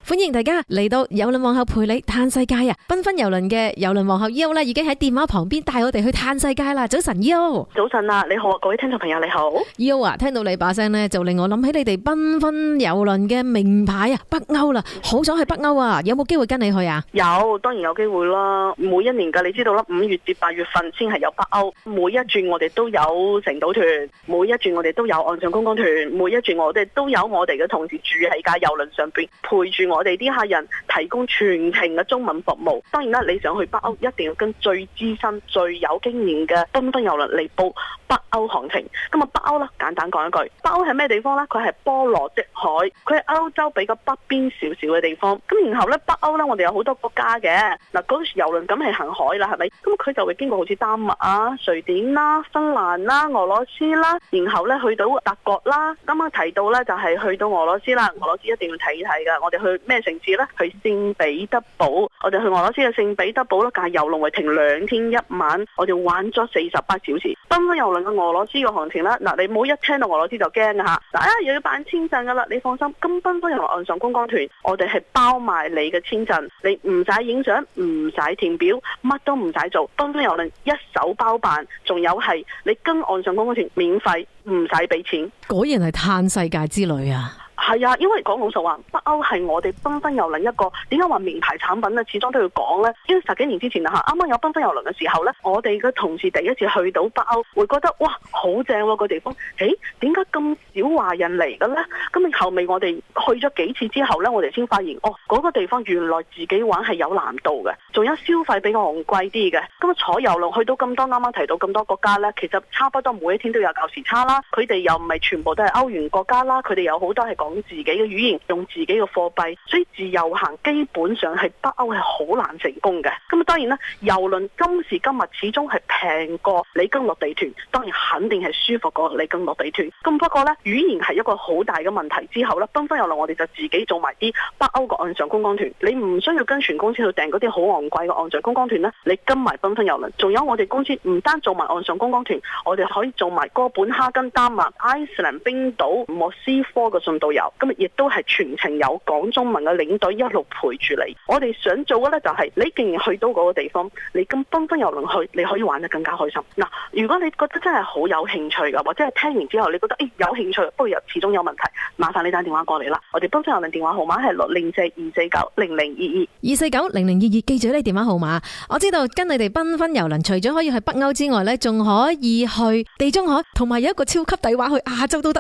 歡迎大家嚟到郵輪皇后陪你嘆世界啊！繽紛郵輪嘅郵輪皇后 Yo 已經喺電話旁邊帶我哋去嘆世界啦！早晨 Yo， 早晨啊，你好啊，各位聽眾朋友你好。Yo 啊，聽到你把聲咧，就令我諗起你哋繽紛郵輪嘅名牌啊，北歐啦，好想去北歐啊！有冇機會跟你去啊？有，當然有機會啦。每一年噶，你知道啦，5月至8月份先係有北歐。每一轉我哋都有成島團，每一轉我哋都有岸上觀光團，每一轉我哋都有我哋嘅同事住喺架郵輪上邊，陪住我哋啲客人，提供全程嘅中文服務。當然啦，你想去北歐，一定要跟最資深、最有經驗嘅繽紛郵輪嚟報北歐行程。咁啊，北歐啦，簡單講一句，北歐係咩地方呢？佢係波羅的海，佢係歐洲比較北邊少少嘅地方。咁然後呢，北歐呢，我哋有好多國家嘅。嗱，嗰時郵輪咁係行海啦，係咪？咁佢就會經過好似丹麥啊、瑞典啦、芬蘭啦、俄羅斯啦，然後呢去到德國啦。啱啱提到呢，就係去到俄羅斯啦，俄羅斯一定要睇睇噶。我哋去咩城市呢？去聖彼得堡。我哋去俄羅斯嘅聖彼得堡啦，架郵輪為停2天1晚，我哋玩咗48小時。繽紛郵輪嘅俄羅斯嘅行程啦，嗱，你唔好一聽到俄羅斯就驚噶吓，嗱，又要辦簽證噶啦，你放心，咁繽紛郵輪岸上觀光團，我哋係包埋你嘅簽證，你唔使影相，唔使填表，乜都唔使做，繽紛郵輪一手包辦，仲有係你跟岸上觀光團免費，唔使俾錢。果然係嘆世界之旅啊！係啊，因為講老實話，北歐係我哋繽紛郵輪一個點解話名牌產品咧，始終都要講咧。因為10幾年之前啊，啱啱有繽紛郵輪嘅時候咧，我哋嘅同事第一次去到北歐，會覺得哇，好正喎個地方。誒，點解咁少華人嚟嘅咧？咁後尾我哋去咗幾次之後咧，我哋先發現哦，嗰個地方原來自己玩係有難度嘅，仲有消費比較昂貴啲嘅。咁坐郵輪去到咁多啱啱提到咁多國家咧，其實差不多每一天都有較時差啦。佢哋又唔係全部都係歐元國家啦，佢哋有好多係講自己嘅語言，用自己嘅貨幣，所以自由行基本上係北歐係好難成功嘅。咁啊，當然啦，郵輪今時今日始終係平過你跟落地團，當然肯定係舒服過你跟落地團。咁不過呢，語言係一個好大嘅問題。之後呢，繽紛郵輪我哋就自己做埋啲北歐嘅岸上觀光團，你唔需要跟船公司去訂嗰啲好昂貴嘅岸上觀光團呢，你跟埋繽紛郵輪。仲有我哋公司唔單做埋岸上觀光團，我哋可以做埋哥本哈根、丹麥、Iceland、冰島、莫斯科嘅順導遊。咁亦都係全程有講中文嘅領隊一路陪住你。我哋想做嘅呢，就係你既然去到嗰個地方，你跟繽紛郵輪去，你可以玩得更加開心。嗱，如果你覺得真係好有興趣㗎，或者係聽完之後你覺得有興趣，不過又始終有問題，麻煩你打電話過嚟啦。我哋繽紛郵輪電話號碼係604-249-0022 249-0022，記住呢電話號碼。我知道跟你哋繽紛郵輪，除咗可以去北歐之外呢，仲可以去地中海，同埋有一個超級抵話去亞洲都得。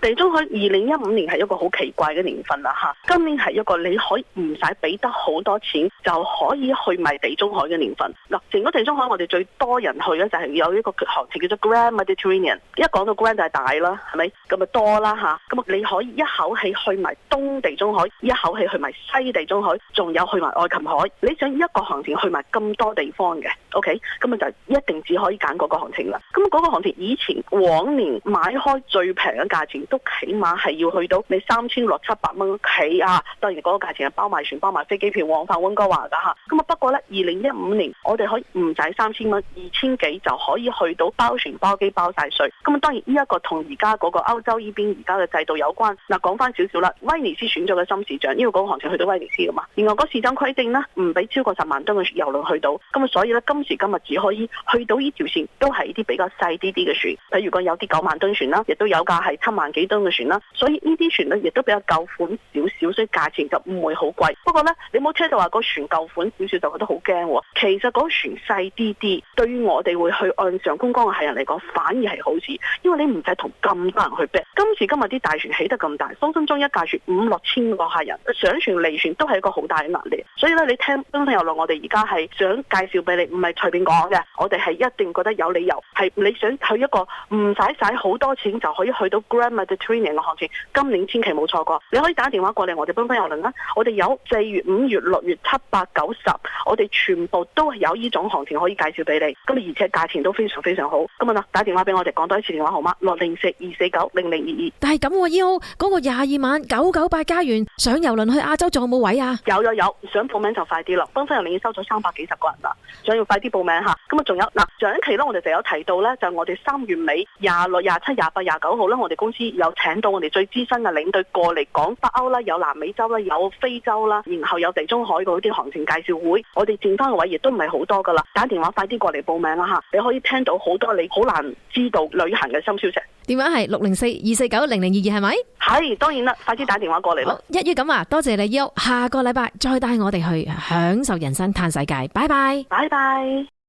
地中海2015年係一個好奇怪嘅年份啦吓，今年係一個你可以唔使俾得好多錢就可以去埋地中海嘅年份。嗱，成個地中海我哋最多人去嘅就係有一個行程叫做 Grand Mediterranean。一講到 Grand 就係大啦，係咪？咁啊多啦吓，咁你可以一口氣去埋東地中海，一口氣去埋西地中海，仲有去埋愛琴海。你想一個行程去埋咁多地方嘅 ，OK？ 咁啊就一定只可以揀嗰個行程啦。咁嗰個行程以前往年買開最平嘅價錢都起碼係要去到你3600-700蚊起啊！當然嗰個價錢係包埋船、包埋飛機票往返溫哥華噶吓。咁啊不過呢，2015年我哋可以唔使3000蚊，2000幾就可以去到包船、包機、包晒稅。咁啊當然呢一個同而家嗰個歐洲呢邊而家嘅制度有關。嗱，講翻少少啦，威尼斯選咗個新市長，因為嗰個行程去到威尼斯噶嘛。另外嗰市長規定呢，唔俾超過10萬噸嘅郵輪去到。咁啊所以呢，今時今日只可以去到呢條線，都係啲比較細啲嘅船。譬如講有啲9萬噸船啦，亦都有架係7萬幾噸嘅船啦。所以呢啲船呢，亦都比較舊款少少，所以價錢就唔會好貴。不過呢，你冇聽到話個船舊款少少就覺得好驚。其實嗰船細啲，對於我哋會去岸上觀光嘅客人嚟講，反而係好事，因為你唔使同咁多人去逼。今時今日啲大船起得咁大，分分鐘一架船5-6千個客人，上船離船都係一個好大嘅壓力。所以咧，你聽繽紛郵輪，我哋而家係想介紹俾你，唔係隨便講嘅，我哋係一定覺得有理由，係你想去一個唔使好多錢就可以去到 Grand Mediterranean 嘅行程，今年千祈冇錯過。你可以打電話過嚟我哋繽紛郵輪啦，我哋有4月、5月、6月、7、8、9、10，我哋全部都係有呢種行程可以介紹俾你。咁而且價錢都非常非常好。咁啊，打電話俾我哋，講多一次電話號碼604-249-0022。但係咁喎，嗰個22萬998加元上郵輪去亞洲仲有冇位啊？有，想報名就快啲啦！繽紛郵輪已經收咗300幾十個人啦，想要快啲報名吓。咁啊，仲有嗱，上一期咧我哋就有提到咧，就我哋3月尾26、27、28、29號咧，我哋公司有請到我哋最資深新嘅領隊過嚟講北歐啦，有南美洲啦，有非洲啦，然後有地中海嗰啲航程介紹會，我哋剩翻嘅位亦都唔係好多噶啦，打電話快啲過嚟報名啦吓，你可以聽到好多你好難知道旅行嘅新消息。電話係604-249-0022係咪？係，當然啦，快啲打電話過嚟啦。一於咁啊，多謝你，下個禮拜再帶我哋去享受人生嘆世界，拜拜，拜拜。